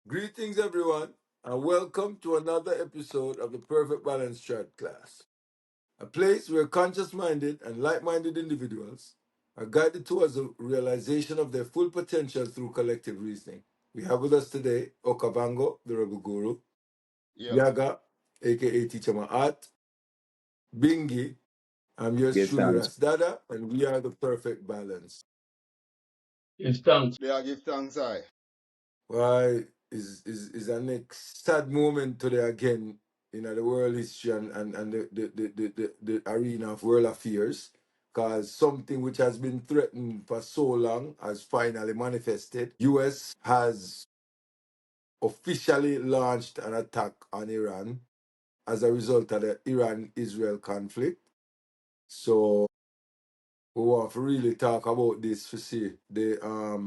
Greetings, everyone, and welcome to another episode of the Perfect Balance Trod Class, a place where conscious minded and like minded individuals are guided towards the realization of their full potential through collective reasoning. We have with us today Okavango, the Rebel Guru, Yeah. Yaga, aka Teacher Ma'at, Bingi, I'm yours Give truly, thanks. Rasdada, and we are the Perfect Balance. Give thanks. They are give thanks, I. Why is a next sad moment today again in the world history and the arena of world affairs, because something which has been threatened for so long has finally manifested. US has officially launched an attack on Iran as a result of the Iran-Israel conflict. So we want to really talk about this to see the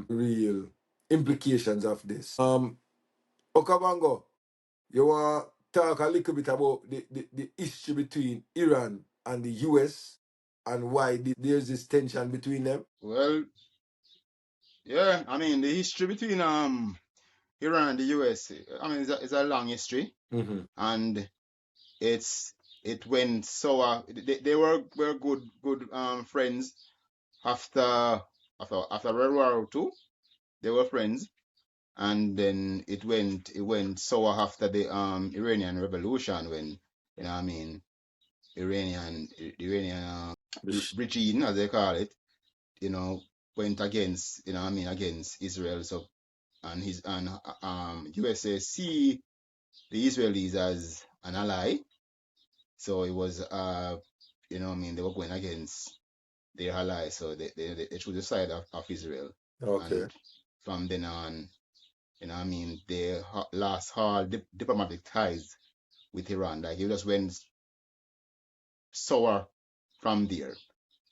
real implications of this. Okavango, you want to talk a little bit about the issue between Iran and the US and why there's this tension between them? Well, yeah, the history between Iran and the US, it's a long history, Mm-hmm. and it went sour. They were good friends after World War II. They were friends, and then it went sour after the Iranian Revolution, when Iranian regime, as they call it, went against Israel. So USA see the Israelis as an ally. So it was they were going against their ally. So they chose the side of Israel. Okay. And from then on, they lost all diplomatic ties with Iran. Like it just went sour from there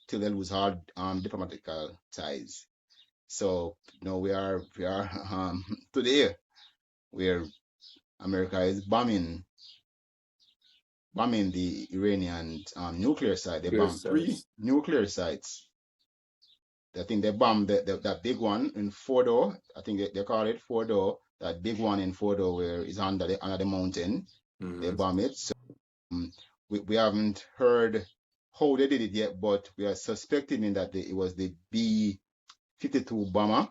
till they lose all diplomatic ties. So we are today where America is bombing the Iranian nuclear site. They bombed 3 nuclear sites. I think they bombed that big one in Fordo. I think they call it Fordo. That big one in Fordo where it's under the mountain. Mm-hmm. They bomb it. So we haven't heard how they did it yet, but we are suspecting that it was the B-52 bomber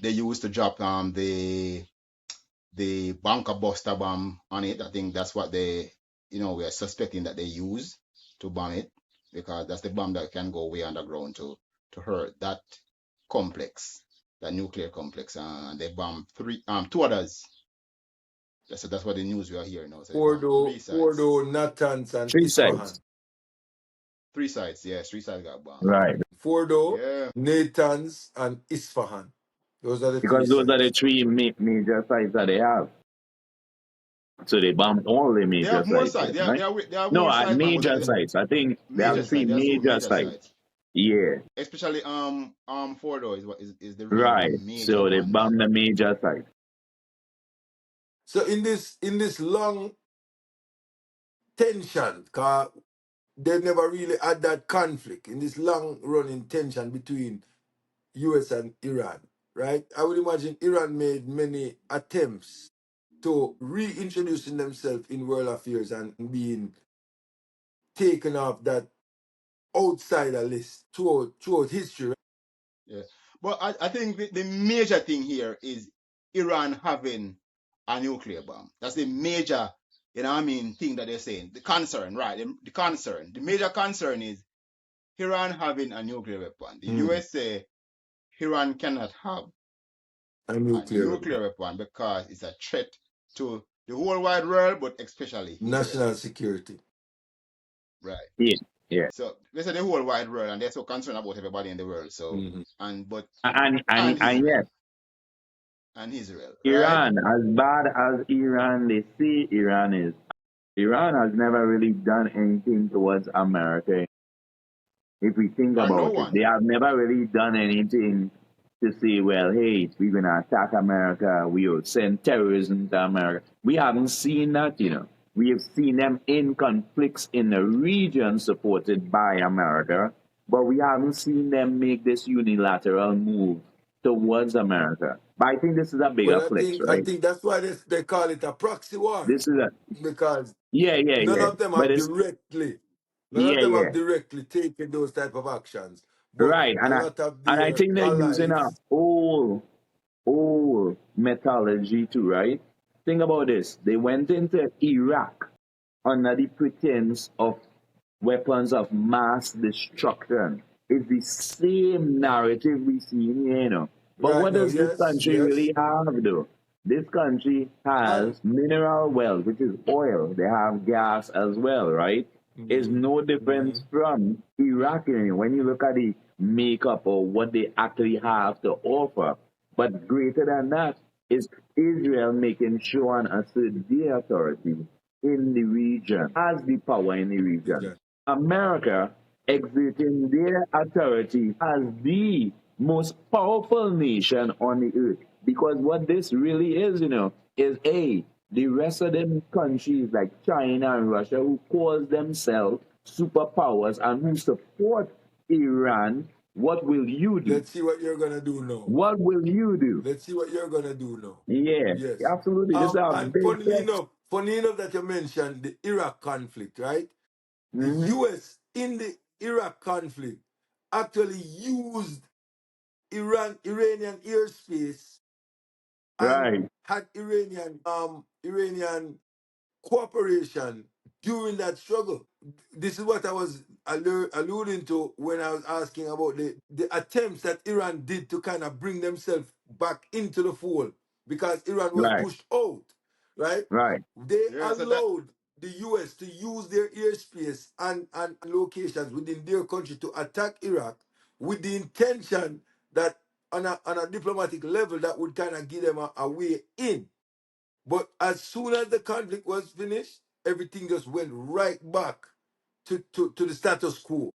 they used to drop the bunker buster bomb on it. I think that's what we are suspecting that they use to bomb it, because that's the bomb that can go way underground to hurt that complex, that nuclear complex. And they bombed 2 others. That's what the news we are hearing now. So Fordo, 3 sites. Fordo, Natanz, and 3 Isfahan. sites. 3 sites, yes. 3 sites got bombed. Right. Fordo, Yeah. Natanz, and Isfahan. Those are the Because 3 those are the sites. 3 major sites that they have. So they bombed all the They major have more sites, sites. They right? have No, more at sites, man. But major sites. I think they major have 3 sites. They have 2 major major sites. sites. Yeah. Especially Fordo is the real Right. major So they one. bombed the major site. So in this long tension, because they never really had that conflict, in this long running tension between US and Iran, right? I would imagine Iran made many attempts to reintroducing themselves in world affairs and being taken off that outsider list throughout history. Yeah. But I think the major thing here is Iran having a nuclear bomb. That's the major, thing that they're saying. The concern, right? The major concern is Iran having a nuclear weapon. The US say Iran cannot have A a nuclear nuclear weapon because it's a threat to the whole wide world, but especially Israel. national security. Right. Yeah. Yeah. So they say the whole wide world, and they're so concerned about everybody in the world. So And Israel. yes, And Israel, right? Iran, as bad as Iran they say Iran is, Iran has never really done anything towards America. If we think Or no about it, one. they have never really done anything to say, well, hey, we're going to attack America, we will send terrorism to America. We haven't seen that, We have seen them in conflicts in the region supported by America, but we haven't seen them make this unilateral move towards America. But I think this is a bigger Well, flex, I right? think that's why they call it a proxy war, This is a because none yeah. of them But have it's directly, yeah. taken those type of actions, but Right. a lot of And I their think they're using a allies. old methodology too, right? Think about this. They went into Iraq under the pretense of weapons of mass destruction. It's the same narrative we see in here, you know. But Right what now, does this yes, country yes. really have, though? This country And has mineral wealth, which is oil. They have gas as well, right? It's hmm no hmm difference from Iraq when you look at the makeup or what they actually have to offer. But greater than that is Israel making sure and assert their authority in the region, has the power in the region. America exerting their authority as the most powerful nation on the earth. Because what this really is, is the rest of them countries like China and Russia who call themselves superpowers and who support Iran, what will you do? let's see what you're gonna do now. What will you do? Let's see what you're gonna do now. Yeah, Yes. absolutely. This is a And big test. funny enough that you mentioned the Iraq conflict, right? The Hmm. US in the Iraq conflict actually used Iranian airspace and Right, had Iranian cooperation during that struggle. This is what I was alluding to when I was asking about the attempts that Iran did to kind of bring themselves back into the fold, because Iran was right, pushed out, right? right, They Yeah, so that allowed the US to use their airspace and locations within their country to attack Iraq with the intention that on a diplomatic level that would kind of give them a way in. But as soon as the conflict was finished, everything just went right back to the status quo.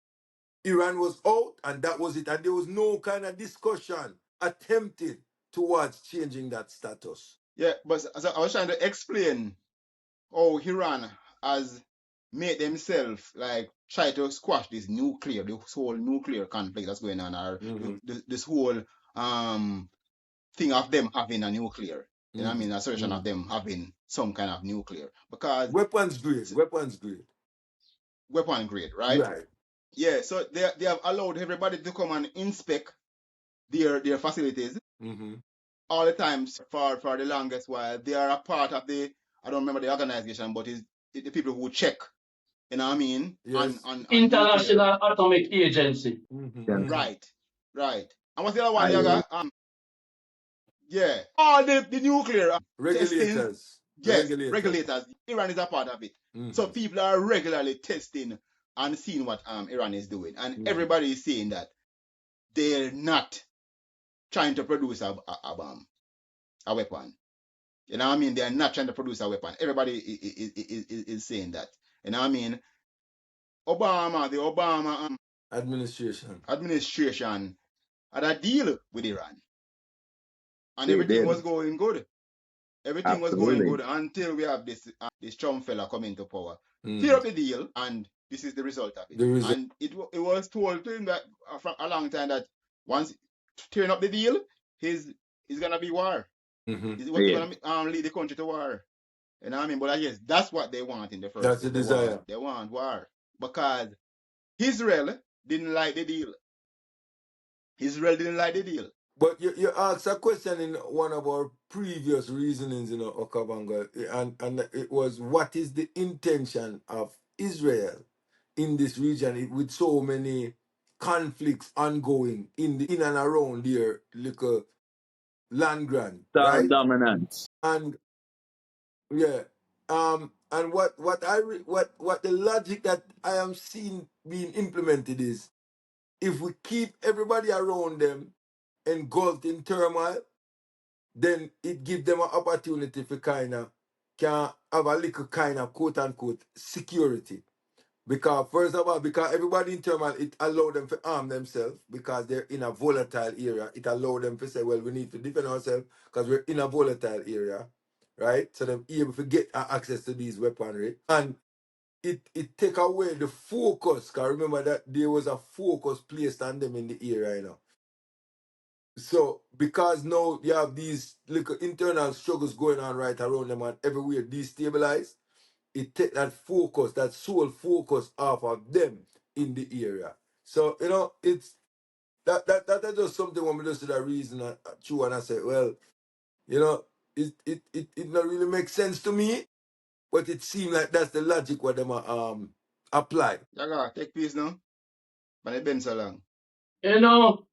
Iran was out, and that was it. And there was no kind of discussion attempted towards changing that status. yeah, but so I was trying to explain how Iran has made themselves like try to squash this whole nuclear conflict that's going on, or Hmm this whole thing of them having a nuclear. You know what I hmm mean? Assertion hmm of them having some kind of nuclear because Weapons grade, weapons grade. weapon grade, right? Right. Yeah, so they have allowed everybody to come and inspect their facilities hmm all the time for the longest while. They are a part of the, I don't remember the organization, but it's the people who check, you know what I mean, Yes. on nuclear. International Atomic Agency. hmm yeah, hmm Right, right. And what's the other one, I Yaga? Yeah, all the nuclear testing, Regulators. yes, Regulators. regulators. Iran is a part of it. So hmm people are regularly testing and seeing what Iran is doing. And hmm everybody is saying that they're not trying to produce a bomb, a weapon. You know what I mean? They are not trying to produce a weapon. Everybody is saying that. You know what I mean? The Obama Administration. administration had a deal with Iran, and they everything was did. going good. Everything was going Absolutely. good until we have this Trump fella come into power. Tear hmm up the deal, and this is the result of it. The result. And it was told to him that for a long time that once tearing up the deal, he's gonna be war. He's Yeah. gonna lead the country to war. You know what I mean? But I guess that's what they want in the first That's place. the They want desire. they want war because Israel didn't like the deal. Israel didn't like the deal. But you asked a question in one of our previous reasonings, Okabanga, and it was, what is the intention of Israel in this region with so many conflicts ongoing in and around their little land grant, Star right? dominance. And yeah, and what the logic that I am seeing being implemented is, if we keep everybody around them engulfed in turmoil, then it gives them an opportunity for kind of can have a little kind of quote unquote security. Because first of all, because everybody in turmoil, it allow them to arm themselves because they're in a volatile area. It allow them to say, well, we need to defend ourselves because we're in a volatile area, right? So them able to get access to these weaponry. And it take away the focus. Because remember that there was a focus placed on them in the area, So because now you have these little internal struggles going on right around them and everywhere destabilized, it take that focus, that sole focus off of them in the area. So, it's that's just something when we just the reason true and I say, well, you know, it not really makes sense to me, but it seems like that's the logic what them apply. Jaga, take peace now. But it been so long. You know,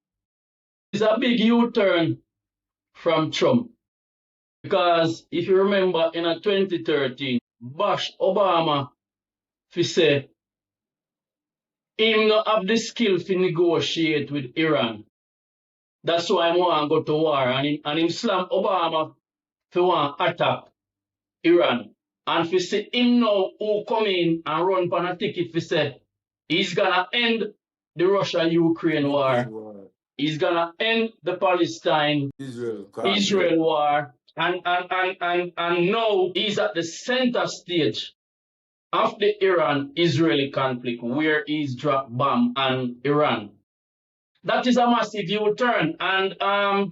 it's a big U-turn from Trump. Because if you remember in a 2013, Bush Obama, he said, him not have the skill to negotiate with Iran. That's why I want to go to war. And him slam Obama for want attack Iran. And for say him now who come in and run for a ticket for say he's gonna end the Russia-Ukraine Ukraine war. war, He's gonna end the Palestine Israel conflict. Israel war. And now he's at the center stage of the Iran-Israeli conflict where he's dropped bomb on Iran. That is a massive U-turn. And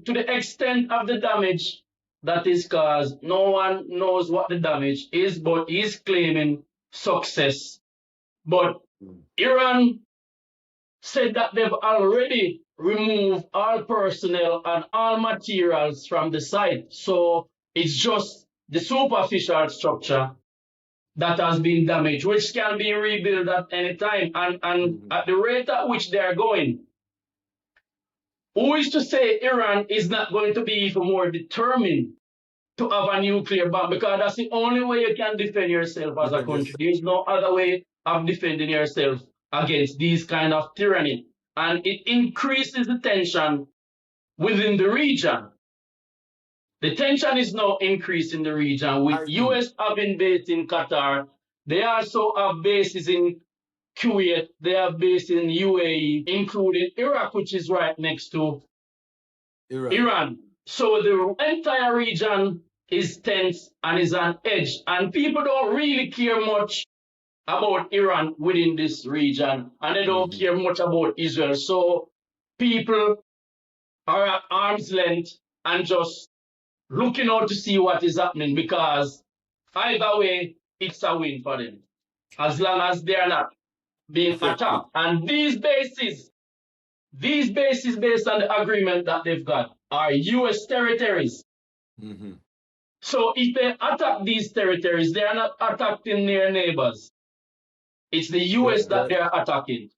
to the extent of the damage that is caused, no one knows what the damage is, but he's claiming success. But Mm. Iran said that they've already removed all personnel and all materials from the site. So it's just the superficial structure that has been damaged, which can be rebuilt at any time. And Mhm. at the rate at which they are going, who is to say Iran is not going to be even more determined to have a nuclear bomb? Because that's the only way you can defend yourself as a Defend country. yourself. There's no other way of defending yourself against these kind of tyranny. And it increases the tension within the region. The tension is now increasing in the region with Heightened. US having base in Qatar. They also have bases in Kuwait. They have base in UAE, including Iraq, which is right next to Iran. Iran. So the entire region is tense and is on edge. And people don't really care much about Iran within this region. And they don't Mhm. care much about Israel. So people are at arm's length and just looking out to see what is happening because either way, it's a win for them. As long as they're not being Affected. attacked. And these bases based on the agreement that they've got are US territories. Mm-hmm. So if they attack these territories, they are not attacking their neighbors. It's the US that Right. they are attacking.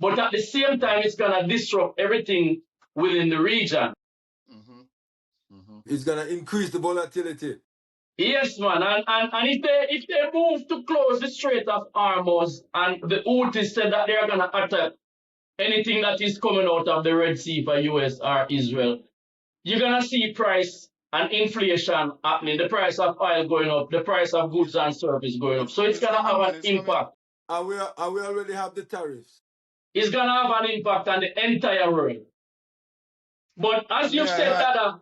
But at the same time, it's gonna disrupt everything within the region. Mm-hmm. Mm-hmm. It's gonna increase the volatility. Yes, man. And if they move to close the Strait of Hormuz and the Houthis said that they're gonna attack anything that is coming out of the Red Sea for US or Israel, you're gonna see price and inflation happening, the price of oil going up, the price of goods and service going up. So it's It's gonna coming, have man. an It's coming. impact. And we already have the tariffs. It's gonna have an impact on the entire world. But as And you may said, I add, Dada,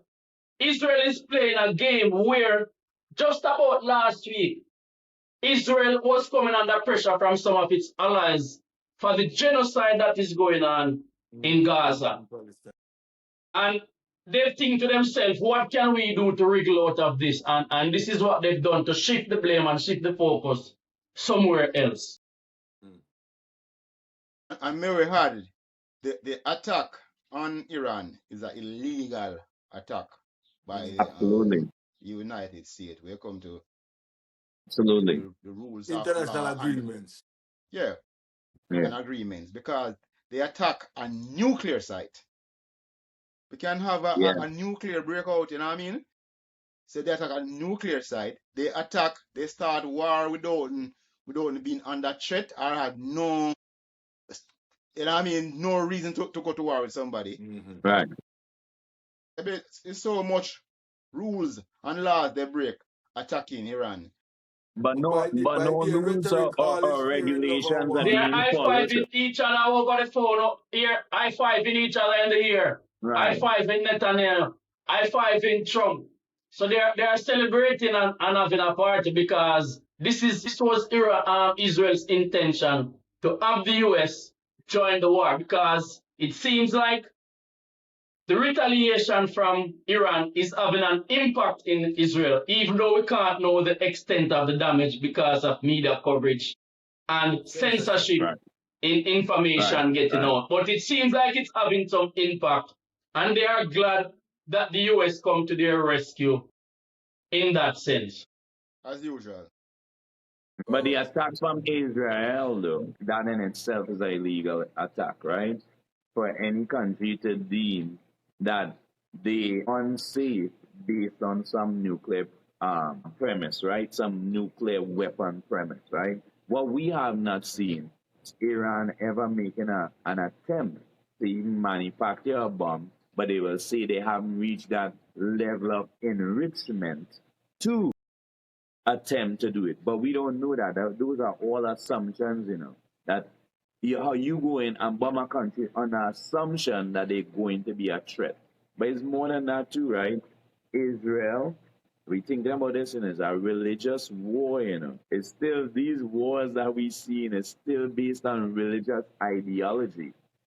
Israel is playing a game where just about last week, Israel was coming under pressure from some of its allies for the genocide that is going on in Gaza. In Palestine. And they think to themselves, what can we do to wriggle out of this? And this is what they've done to shift the blame and shift the focus somewhere else. Mm. and may we add, the attack on Iran is an illegal attack by Mm. the Absolutely. United States. We come to Absolutely. the rules of International law and agreements. yeah, Yeah. and agreements because they attack a nuclear site. We can have Yeah. a nuclear breakout, you know what I mean? So they attack a nuclear site. They start war without being under threat or had no, you know what I mean, no reason to go to war with somebody. Mm-hmm. Right. It's so much rules and laws they break attacking Iran. But But no, by their rules rhetoric, all is or fear and love and regulations are war. They're being high followed. fiving each other over the phone up here, high fiving each other in the ear, high Right. fiving Netanyahu, high fiving Trump. So they're celebrating and having a party because this was Israel's intention to have the US join the war because it seems like the retaliation from Iran is having an impact in Israel, even though we can't know the extent of the damage because of media coverage and Censorship. censorship Right, in right, information getting right. out. But it seems like it's having some impact, and they are glad that the US come to their rescue in that sense. As usual. But the Oh, attack from Israel, though, that in itself is a illegal attack, right? For any country to deem that they unsafe based on some nuclear premise, right? Some nuclear weapon premise, right? What we have not seen is Iran ever making an attempt to even manufacture a bomb, but they will say they haven't reached that level of enrichment to attempt to do it. But we don't know that. Those are all assumptions, that how you go in and bomb a country on the assumption that they're going to be a threat. But it's more than that too, right? Israel, we thinking about this, and it's a religious war. It's still these wars that we see, and it's still based on religious ideology.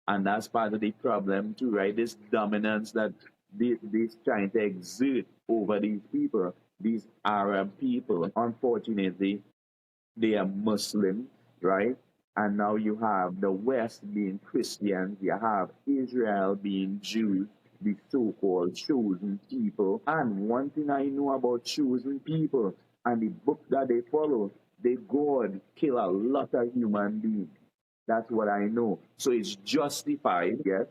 And that's part of the problem too, right? This dominance that this trying to exert over these people, these Arab people. Unfortunately, they are Muslim, right? And now you have the West being Christians, you have Israel being Jews, the so-called chosen people. And one thing I know about chosen people and the book that they follow, they God kill a lot of human beings. That's what I know. So it's justified, yes.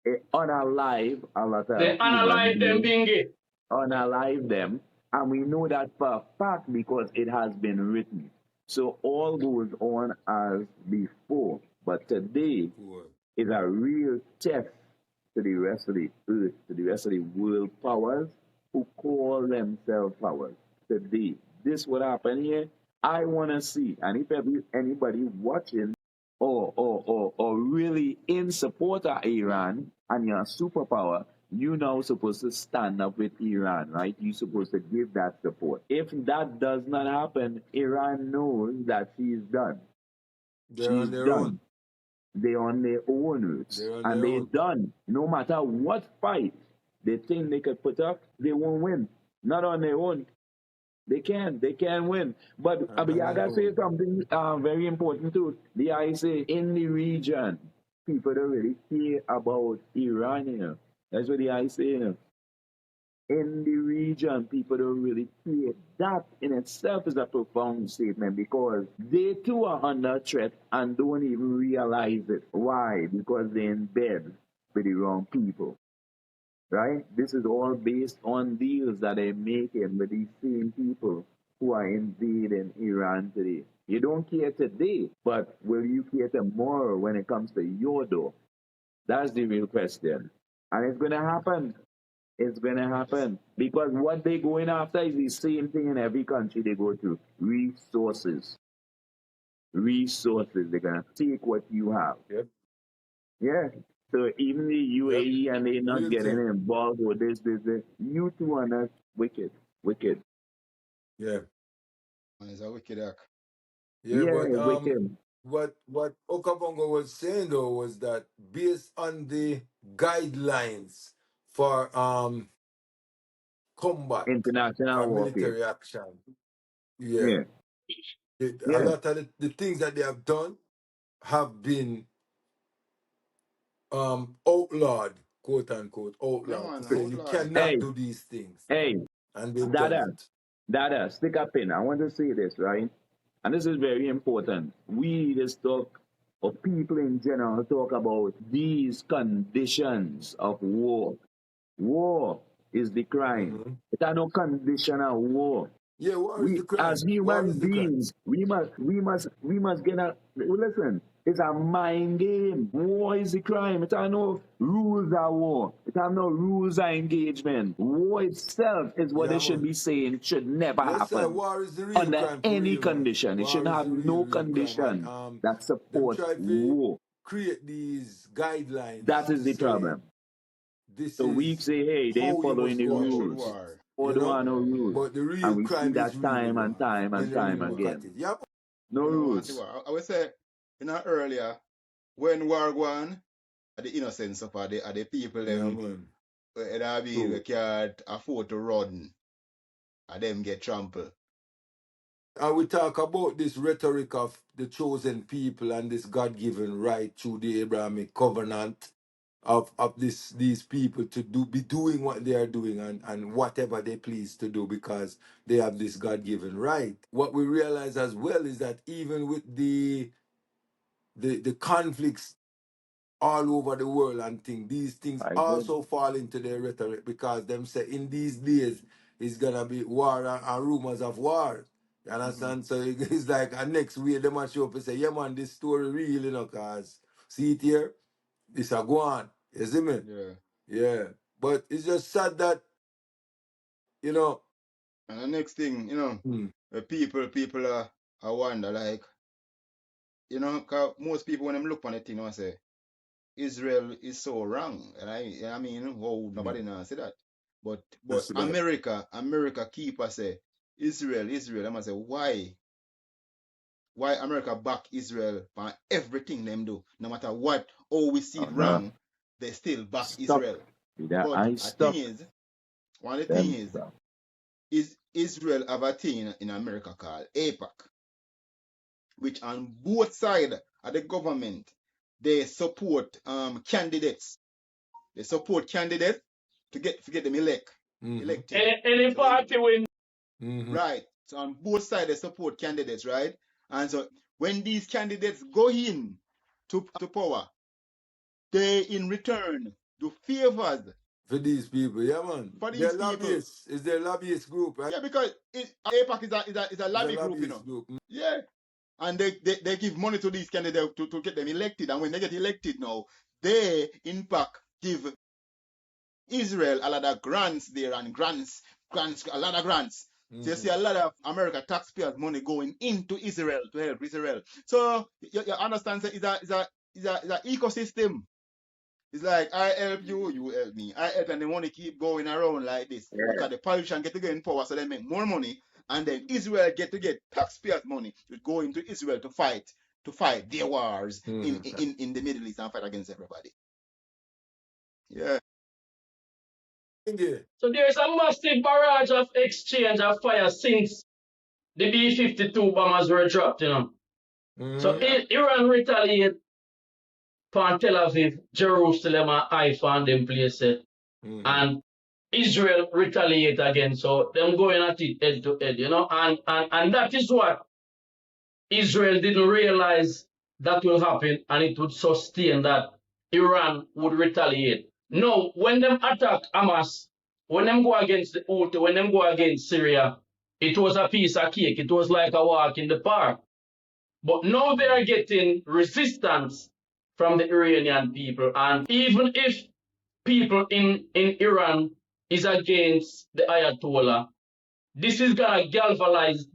It unalive a lot They of human analyze them beings, bingy. unalive them, and we know that for a fact because it has been written. So all goes on as before, but today poor. is a real test to the rest of the earth, to the rest of the world powers who call themselves powers. Today, this what happened here. I want to see, and if anybody watching or really in support of Iran and you're a superpower, you now supposed to stand up with Iran, right? You're supposed to give that support. If that does not happen, Iran knows that she's done. They're She's on their own. done. They're on their own roots. They're on And their they're own. done. No matter what fight they think they could put up, they won't win. Not on their own. They can. They can win. But On I their gotta say own. something very important too. The I say in the region, people don't really care about Iran. That's what the I say. In the region, people don't really care. That in itself is a profound statement because they too are under threat and don't even realize it. Why? Because they're in bed with the wrong people, right? This is all based on deals that they're making with these same people who are invading Iran today. You don't care today, but will you care tomorrow when it comes to your door? That's the real question. And it's going to happen. It's going to Yes. happen because what they're going after is the same thing in every country they go to: resources. Resources. They're going to take what you have. Yep. Yeah. So even the Yep. UAE and they're not Real getting thing. involved with this. You two are not wicked. Wicked. Yeah. And it's a wicked act. Yeah, Yeah, but wicked. what Okabongo was saying though was that based on the guidelines for combat International or warfare. military action, yeah, Yeah. a Yeah. lot of the things that they have done have been outlawed, quote unquote, Yeah, outlawed to man, say you outlaw. cannot Hey, do these things, hey, and they've done Dada, it. Dada, stick up in. I want to say this, right? And this is very important. We just talk, or people in general talk about these conditions of war. War is the crime. Hmm. It are no condition of war. Yeah, war is We the as crime. War human is the crime. beings, we must get a listen. It's a mind game. War is a crime. It have no rules of war. It have no rules of engagement. War itself is what they Yeah, should man. be saying should never Yes, sir. happen War is the real under crime for any real, man. condition. It should War is have the no real crime, and condition that them support try to war. create these guidelines That to is the say problem. this So we is say, hey, they how you following must the go Yeah, about should rules. it, war. Or you there know. are no rules. But the And real we see crime is that really time and war time when and you time really look at again. it. Yep. No We don't want the rules. war. I would say, earlier, when war won, the innocence of the people Yeah, them, man. I mean, we True. can't afford to run, and them get trampled. And we talk about this rhetoric of the chosen people and this God-given right through the Abrahamic covenant of these people to be doing what they are doing and whatever they please to do because they have this God-given right. What we realize as well is that even with the conflicts all over the world and things, these things I did. also fall into their rhetoric because them say in these days it's gonna be war and rumors of war. You Mm-hmm. understand? So it's like a next week they might show up and say, yeah man, this story real, cause see it here, this a go on. You see me? Yeah. Yeah. But it's just sad that, you know, And the next thing, mm, the people are wonder like, 'cause most people when them look on the thing, I say Israel is so wrong, and I mean, oh, nobody mm, now say that, but that's right. America keep us say Israel. I must say why America back Israel for everything them do, no matter what. Oh, we see Oh it no. wrong, they still back Stuck. Israel. That But I a thing stuck. is, one of the thing Them is stuck. is Israel have a thing in America called AIPAC, which on both sides of the government they support candidates. They support candidates to get them Mm-hmm. elected. Any So party win. Mm-hmm. right. So on both sides they support candidates, right? And so when these candidates go in to power, they in return do favors For these people, yeah man. for They're these people. lobbyists. It's their lobbyist group, right? Yeah, because AIPAC is a It's a lobby group, lobbyist group. Yeah. And they give money to these candidates to get them elected. And when they get elected now, they in fact give Israel a lot of grants there and grants, a lot of grants. So you Mm-hmm. see a lot of American taxpayers' money going into Israel to help Israel. So you understand that it's a ecosystem. It's like I help you, you help me. I help and the money keep going around like this Yeah. because the politician get to get in power so they make more money and then Israel get to get taxpayers' money to go into Israel to fight their wars Mm-hmm. in the Middle East and fight against everybody. Yeah. Yeah. So there's a massive barrage of exchange of fire since the B-52 bombers were dropped. So Mm-hmm. Yeah. Iran retaliate upon Tel Aviv, Jerusalem, and Haifa and them places. Mm-hmm. And Israel retaliate again. So them going at it head to head. And that is what Israel didn't realize that will happen and it would sustain that Iran would retaliate. No, when them attack Hamas, when them go against the Houthi, when them go against Syria, it was a piece of cake. It was like a walk in the park. But now they are getting resistance from the Iranian people. And even if people in Iran is against the Ayatollah, this is gonna galvanize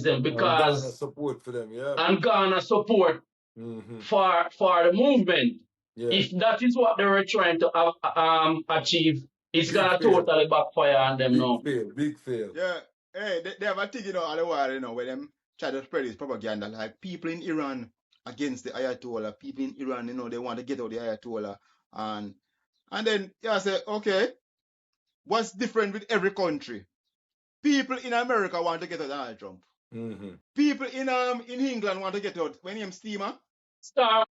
them And Ghana because support for them, yeah. and garner support Mm-hmm. for the movement. Yeah. If that is what they were trying to achieve, it's Big gonna fail. totally backfire on them Big now. fail. Big fail. Yeah. Hey, they have a thing, all the while, where them try to spread this propaganda. Like people in Iran against the Ayatollah, people in Iran, they want to get out the Ayatollah. And then I say, okay, what's different with every country? People in America want to get out Donald Trump. Mm-hmm. People in England want to get out when him steamer. Start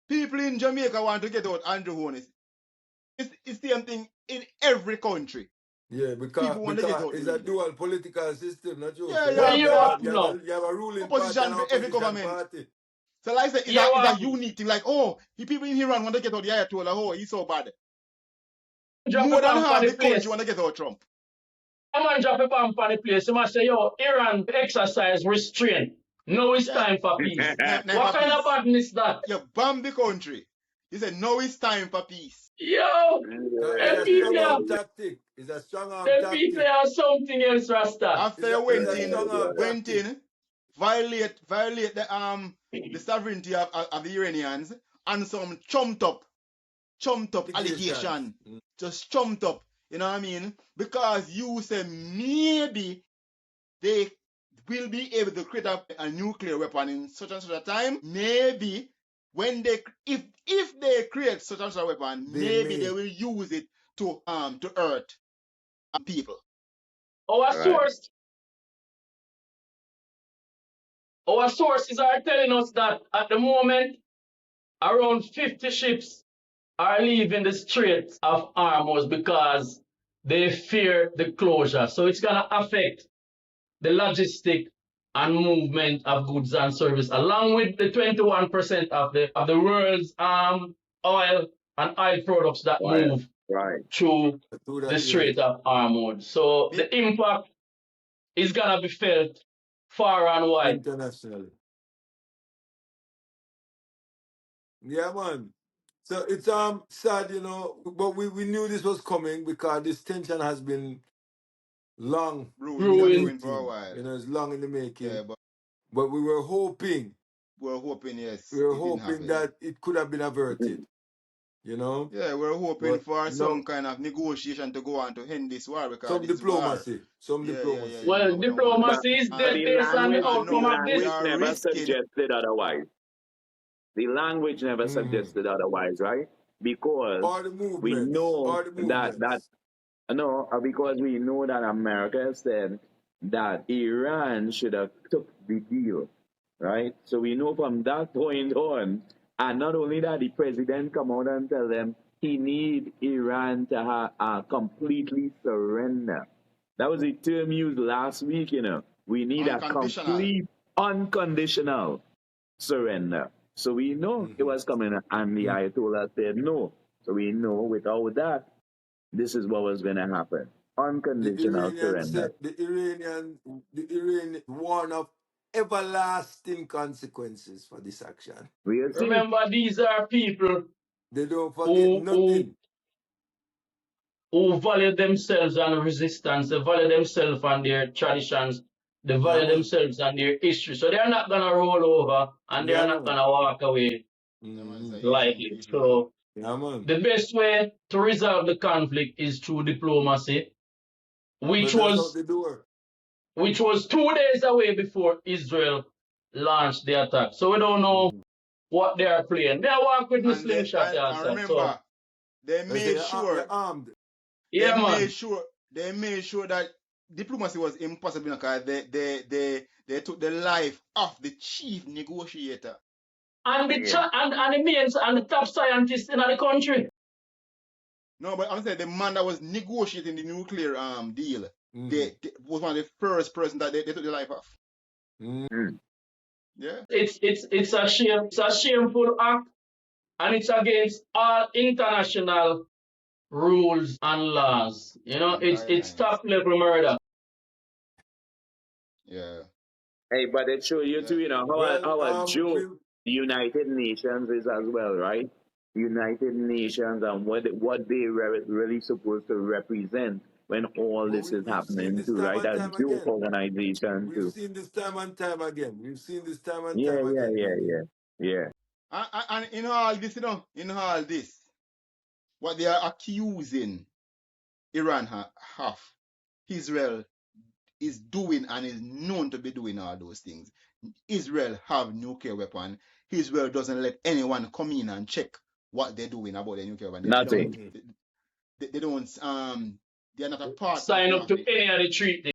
People in Jamaica want to get out Andrew Holness. It's the same thing in every country. Yeah, People want to get because out the it's a region. dual political system, not you. Yeah, So you you where have have you you you have have a, have you have a, now. you have a ruling party and opposition an for every opposition government. party. So like I say, You it's a have unique thing. Like, oh, the people in Iran want to get out the Ayatollah. Oh, he's so bad. drop a More than bomb on half the the country place. want to get out Trump. A man drop a bomb on the place. You must say, yo, Iran exercise restraint. Now it's Yeah, time for peace. time What for kind of peace. badness is that? You bomb the country. He said, now it's time for peace. Yo, It's them a people strong Yeah. are arm tactic. It's a strong arm them people tactic. are something else, Rasta. After you It's a strong arm went tactic. in, violate the sovereignty of the Iranians and some chumped up Allegations. allegation. Just chumped up. You know what I mean? Because you say maybe they will be able to create a nuclear weapon in such and such a time. Maybe when they if they create such and such a weapon, They maybe they may. will use it to hurt people. Our Right. source, our sources are telling us that at the moment, around 50 ships are leaving the Straits of Hormuz because they fear the closure. So it's gonna affect the logistic and movement of goods and service, along with the 21% of the world's oil and oil products that Right. move Right. through Through the that area. Strait of Hormuz. So Be- the impact is gonna be felt far and wide. Internationally. Yeah, man. So it's sad, but we knew this was coming because this tension has been long in the brewing Brewing. for a making. while. It's long in the Yeah, making. but But we were hoping, we're hoping yes, it didn't happen. that it could have been averted, you know. Yeah, we're hoping But for some no, kind of negotiation to go on to end this war because some this war. diplomacy, some Yeah. diplomacy. Well, We don't want that. But diplomacy is but dead And based on the and outcome no, of we language this. are never risking. suggested otherwise. The language never Hmm. suggested otherwise, right? Because Or the we movements, know or the that movements. no, because we know that America said that Iran should have took the deal, right? So we know from that point on, and not only that, the president come out and tell them he need Iran to completely surrender. That was the term used last week. We need a Unconditional. complete, unconditional surrender. So we know it Hmm. was coming, and the Ayatollah said no. So we know without that, this is what was going to happen. The Unconditional Iranians surrender. said the Iranian warn of everlasting consequences for this action. We'll see. Remember, these are people They don't forget who who nothing. who value themselves and resistance, they value themselves and their traditions, they Yeah, value man. themselves and their history. So they're not gonna roll over and they're Yeah, not man. gonna walk away Yeah, man, it's Hmm. an lightly. issue, man. So Yeah, man. the best way to resolve the conflict is through diplomacy, which But that's out was the door. 2 days away before Israel launched the attack. So we don't know Hmm. what they are playing. They are walk with the And they slingshot and also. So remember, they They say made you're sure armed. they yeah, made man. sure they made sure that diplomacy was impossible because they took the life of the chief negotiator. And Yeah. and the main and the top scientists in the country. No, but I'm saying the man that was negotiating the nuclear deal, Hmm. they was one of the first person that they took the life of. Hmm. Mm. Yeah. It's a shame. It's a shameful act, and it's against all international rules and laws. And It's guidelines. top level murder. Yeah. Hey, but it shows you Yeah. too, Well, how a joke we the United Nations is as well, right? United Nations and what they really supposed to represent when all but this is we've seen happening this too, time right? and A time joke again. organization We've too. seen this time and time again. We've seen this time and Yeah, time yeah, again, yeah, Billy. yeah, yeah. And in all this, in all this, what they are accusing Iran of, Israel is doing and is known to be doing all those things. Israel have nuclear weapon. Israel doesn't let anyone come in and check what they're doing about the nuclear weapon. They don't Nothing. Hmm. they don't they're not a part of Sign none up of to the any of the treaty.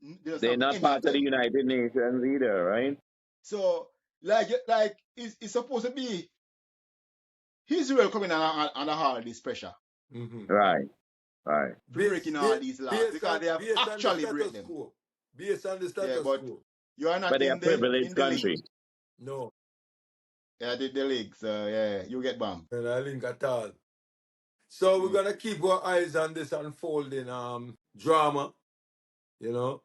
they don't They're have not any of part of the them. United Nations either, right? So like it's supposed to be Israel coming under all this pressure Hmm. Right, right. to breaking all these laws because they have Based on the actually break status them. quo. Based on the Yeah, status but quo. you are not But they're a in privileged the link. country. No. Yeah, the league. So yeah, you get bombed. And I link at all. So we're Mm. gonna keep our eyes on this unfolding drama,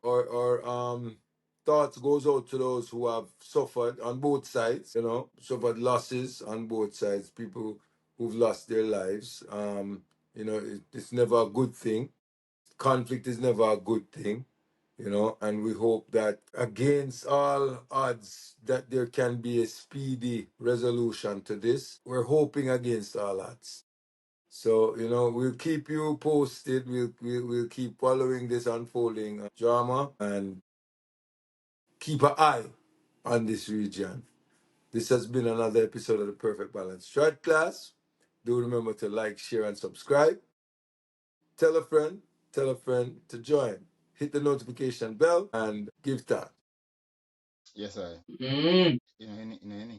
or thoughts goes out to those who have suffered on both sides, suffered losses on both sides, people who've lost their lives. It's never a good thing. Conflict is never a good thing, and we hope that against all odds that there can be a speedy resolution to this. We're hoping against all odds. So, we'll keep you posted. We'll keep following this unfolding drama and keep an eye on this region. This has been another episode of the Perfect Balance Trod Class. Do remember to like, share, and subscribe. Tell a friend to join. Hit the notification bell and give thanks. Yes, I. Mm. You know, any.